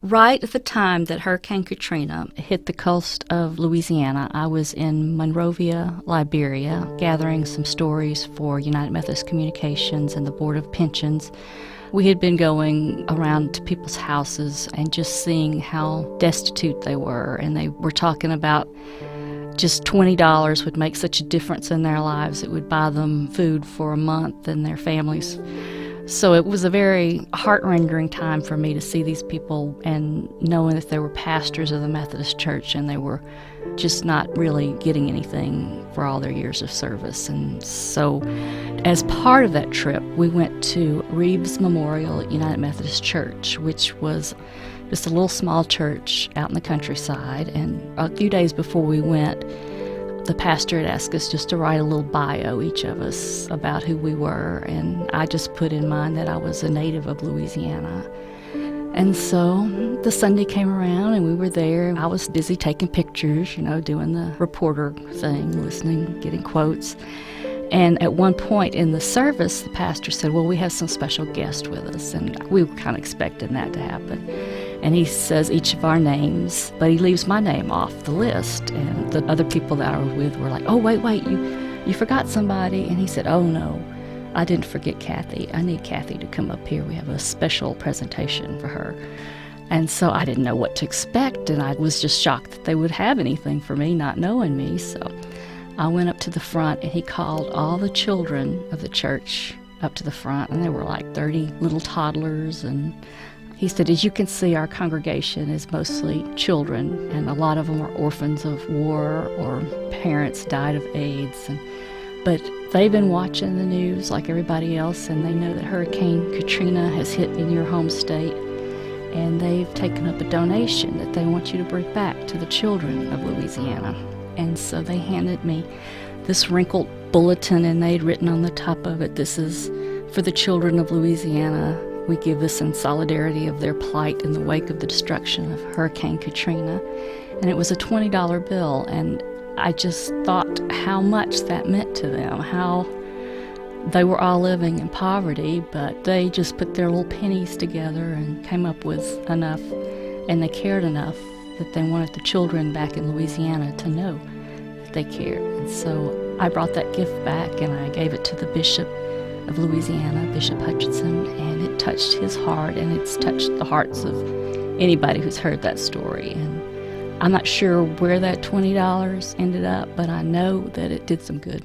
Right at the time that Hurricane Katrina hit the coast of Louisiana, I was in Monrovia, Liberia, gathering some stories for United Methodist Communications and the Board of Pensions. We had been going around to people's houses and just seeing how destitute they were, and they were talking about just $20 would make such a difference in their lives. It would buy them food for a month and their families. So it was a very heart-rending time for me to see these people and knowing that they were pastors of the Methodist Church and they were just not really getting anything for all their years of service. And so as part of that trip, we went to Reeves Memorial at United Methodist Church, which was just a little small church out in the countryside. And a few days before we went, the pastor had asked us just to write a little bio, each of us, about who we were, and I just put in mind that I was a native of Louisiana. And so the Sunday came around and we were there. I was busy taking pictures, doing the reporter thing, listening, getting quotes. And at one point in the service, the pastor said, well, we have some special guests with us, and we were kind of expecting that to happen. And he says each of our names, but he leaves my name off the list. And the other people that I was with were like, oh, wait, you forgot somebody. And he said, oh, no, I didn't forget Kathy. I need Kathy to come up here. We have a special presentation for her. And so I didn't know what to expect, and I was just shocked that they would have anything for me, not knowing me. So I went up to the front, and he called all the children of the church up to the front, and there were like 30 little toddlers. And he said, as you can see, our congregation is mostly children, and a lot of them are orphans of war or parents died of AIDS. But they've been watching the news like everybody else, and they know that Hurricane Katrina has hit in your home state, and they've taken up a donation that they want you to bring back to the children of Louisiana. And so they handed me this wrinkled bulletin, and they'd written on the top of it, this is for the children of Louisiana. We give this in solidarity of their plight in the wake of the destruction of Hurricane Katrina. And it was a $20 bill, and I just thought how much that meant to them, how they were all living in poverty, but they just put their little pennies together and came up with enough, and they cared enough that they wanted the children back in Louisiana to know that they cared. And so I brought that gift back, and I gave it to the Bishop of Louisiana, Bishop Hutchinson, and it touched his heart, and it's touched the hearts of anybody who's heard that story. And I'm not sure where that $20 ended up, but I know that it did some good.